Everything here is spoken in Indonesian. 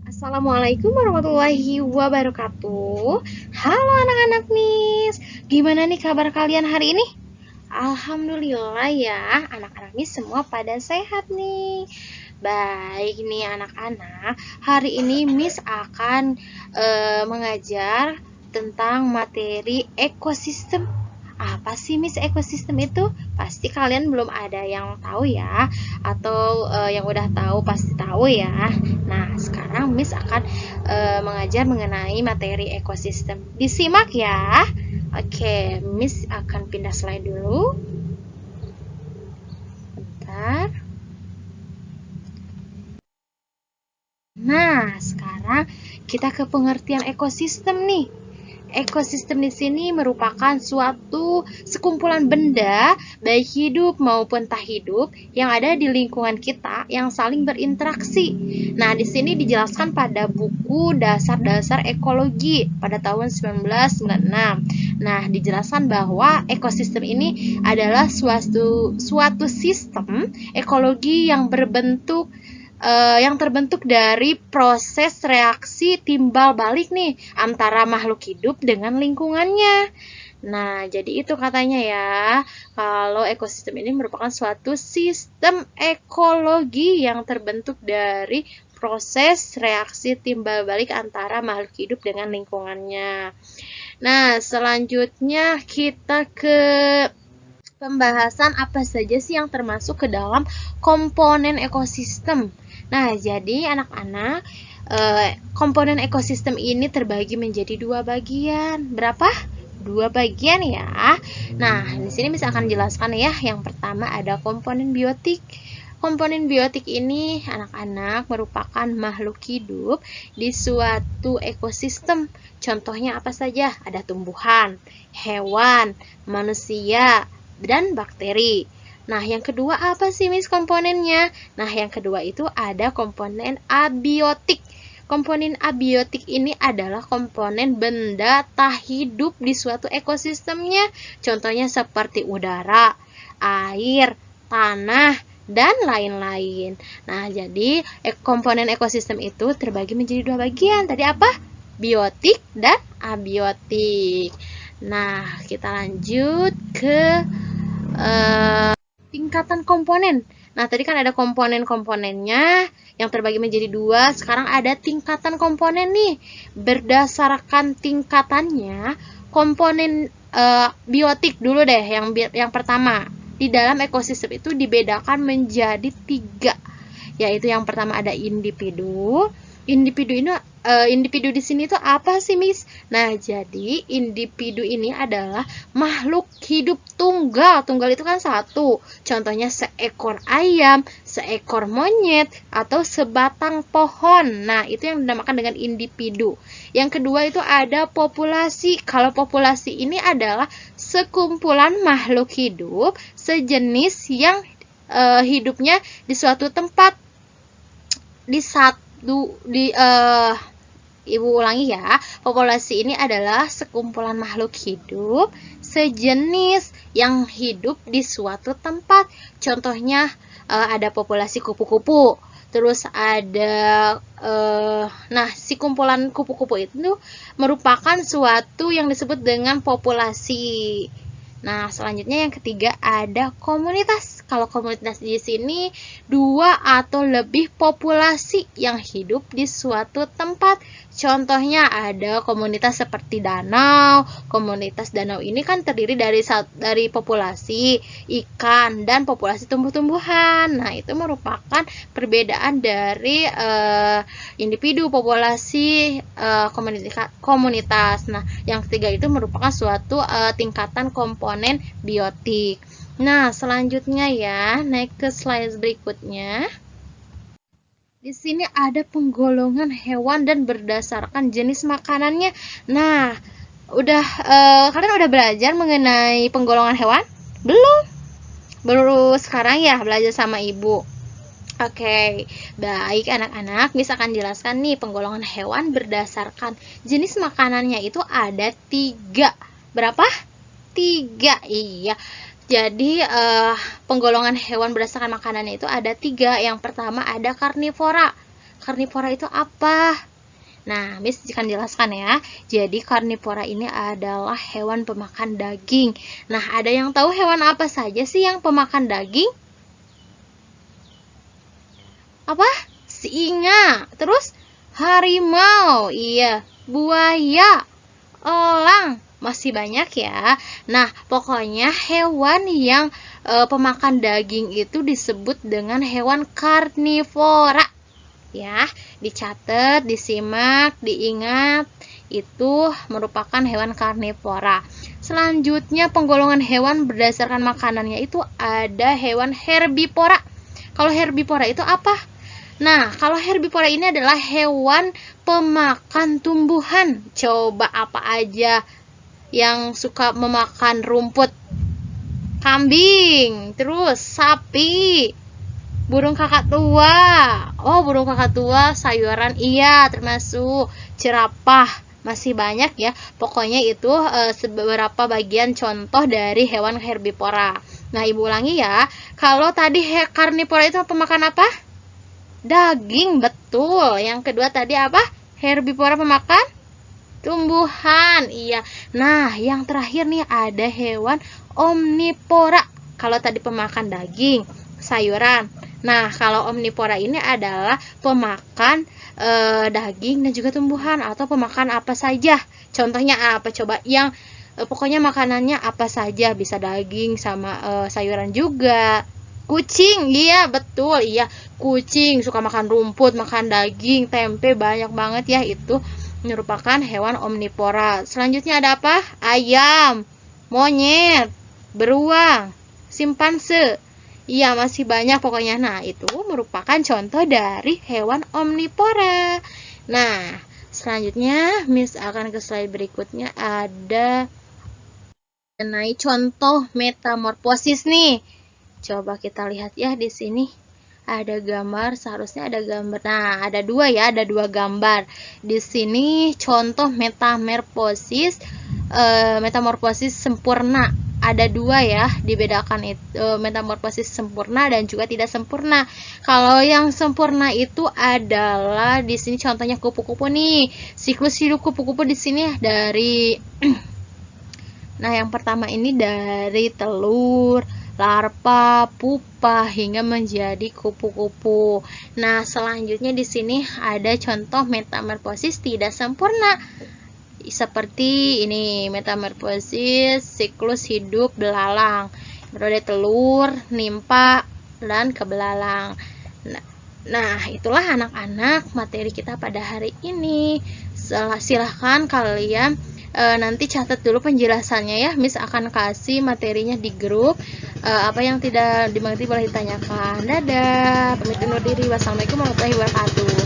Assalamualaikum warahmatullahi wabarakatuh. Halo anak-anak Miss, gimana nih kabar kalian hari ini? Alhamdulillah ya, anak-anak Miss semua pada sehat nih. Baik nih anak-anak, hari ini Miss akan mengajar tentang materi ekosistem. Apa sih Miss ekosistem itu? Pasti kalian belum ada yang tahu ya, atau yang udah tahu pasti tahu ya. Nah, sekarang Miss akan mengajar mengenai materi ekosistem. Disimak ya. Oke, Miss akan pindah slide dulu. Bentar. Nah, sekarang kita ke pengertian ekosistem nih. Ekosistem di sini merupakan suatu sekumpulan benda, baik hidup maupun tak hidup, yang ada di lingkungan kita yang saling berinteraksi. Nah, di sini dijelaskan pada buku Dasar-Dasar Ekologi pada tahun 1996. Nah, dijelaskan bahwa ekosistem ini adalah suatu sistem ekologi yang terbentuk dari proses reaksi timbal balik nih antara makhluk hidup dengan lingkungannya. Nah, jadi itu katanya ya, kalau ekosistem ini merupakan suatu sistem ekologi yang terbentuk dari proses reaksi timbal balik antara makhluk hidup dengan lingkungannya. Nah, selanjutnya kita ke pembahasan apa saja sih yang termasuk ke dalam komponen ekosistem. Nah, jadi anak-anak, komponen ekosistem ini terbagi menjadi dua bagian. Berapa? Dua bagian ya. Nah, di sini misalkan jelaskan ya. Yang pertama ada komponen biotik. Komponen biotik ini anak-anak merupakan makhluk hidup di suatu ekosistem. Contohnya apa saja? Ada tumbuhan, hewan, manusia, dan bakteri. Nah, yang kedua apa sih Miss komponennya? Nah, yang kedua itu ada komponen abiotik. Komponen abiotik ini adalah komponen benda tak hidup di suatu ekosistemnya. Contohnya seperti udara, air, tanah, dan lain-lain. Nah, jadi komponen ekosistem itu terbagi menjadi dua bagian. Tadi apa? Biotik dan abiotik. Nah, kita lanjut ke tingkatan komponen. Nah, tadi kan ada komponen-komponennya yang terbagi menjadi dua. Sekarang ada tingkatan komponen nih. Berdasarkan tingkatannya, komponen biotik dulu deh, yang pertama. Di dalam ekosistem itu dibedakan menjadi tiga. Yaitu yang pertama ada individu. Individu di sini tuh apa sih, Miss? Nah, jadi individu ini adalah makhluk hidup tunggal. Tunggal itu kan satu. Contohnya seekor ayam, seekor monyet, atau sebatang pohon. Nah, itu yang dinamakan dengan individu. Yang kedua itu ada populasi. Kalau populasi ini adalah sekumpulan makhluk hidup sejenis yang hidupnya di suatu tempat. Ibu ulangi ya, populasi ini adalah sekumpulan makhluk hidup sejenis yang hidup di suatu tempat. Contohnya ada populasi kupu-kupu. Terus ada si kumpulan kupu-kupu itu merupakan suatu yang disebut dengan populasi. Nah, selanjutnya yang ketiga ada komunitas. Kalau komunitas di sini dua atau lebih populasi yang hidup di suatu tempat. Contohnya ada komunitas seperti danau. Komunitas danau ini kan terdiri dari populasi ikan dan populasi tumbuh-tumbuhan. Nah, itu merupakan perbedaan dari individu, populasi, komunitas. Nah, yang ketiga itu merupakan suatu tingkatan komponen biotik. Nah, selanjutnya ya, naik ke slide berikutnya. Di sini ada penggolongan hewan dan berdasarkan jenis makanannya. Nah, kalian udah belajar mengenai penggolongan hewan? Belum? Baru sekarang ya belajar sama ibu. Oke, baik anak-anak, Miss akan jelaskan nih penggolongan hewan berdasarkan jenis makanannya itu ada 3. Berapa? 3, iya. Jadi penggolongan hewan berdasarkan makanannya itu ada 3. Yang pertama ada karnivora. karnivora itu apa? Nah, Miss akan jelaskan ya. Jadi karnivora ini adalah hewan pemakan daging. Nah, ada yang tahu hewan apa saja sih yang pemakan daging? Apa? Singa. Terus harimau. Iya, buaya, elang. Masih banyak ya. Nah, pokoknya hewan yang pemakan daging itu disebut dengan hewan karnivora. Ya, dicatat, disimak, diingat, itu merupakan hewan karnivora. Selanjutnya penggolongan hewan berdasarkan makanannya itu ada hewan herbivora. Kalau herbivora itu apa? Nah, kalau herbivora ini adalah hewan pemakan tumbuhan. Coba apa aja yang suka memakan rumput? Kambing, terus sapi, burung kakak tua. Oh, burung kakak tua, sayuran, iya, termasuk jerapah. Masih banyak ya. Pokoknya itu beberapa bagian contoh dari hewan herbivora. Nah, Ibu ulangi ya. Kalau tadi karnivora itu pemakan apa? Daging, betul. Yang kedua tadi apa? Herbivora pemakan tumbuhan. Iya. Nah, yang terakhir nih ada hewan omnivora. Kalau tadi pemakan daging, sayuran. Nah, kalau omnivora ini adalah pemakan daging dan juga tumbuhan atau pemakan apa saja. Contohnya apa coba? Yang pokoknya makanannya apa saja, bisa daging sama sayuran juga. Kucing, iya betul, iya. Kucing suka makan rumput, makan daging, tempe, banyak banget ya, itu merupakan hewan omnivora. Selanjutnya ada apa? Ayam, monyet, beruang, simpanse. Iya, masih banyak pokoknya. Nah, itu merupakan contoh dari hewan omnivora. Nah, selanjutnya Miss akan ke slide berikutnya, ada mengenai contoh metamorfosis nih. Coba kita lihat ya di sini. Ada gambar, seharusnya ada gambar. Nah, ada dua ya, ada dua gambar. Di sini contoh metamorfosis sempurna. Ada dua ya, dibedakan itu metamorfosis sempurna dan juga tidak sempurna. Kalau yang sempurna itu adalah di sini contohnya kupu-kupu nih. Siklus hidup kupu-kupu di sini dari nah, yang pertama ini dari telur, larva, pupa hingga menjadi kupu-kupu. Nah, selanjutnya di sini ada contoh metamorfosis tidak sempurna. Seperti ini, metamorfosis siklus hidup belalang. Dari telur, nimpa, dan ke belalang. Nah, itulah anak-anak materi kita pada hari ini. Silahkan kalian nanti catat dulu penjelasannya ya. Miss akan kasih materinya di grup. Apa yang tidak dimengerti boleh ditanyakan. Dadah, pamit undur diri. Wassalamualaikum warahmatullahi wabarakatuh.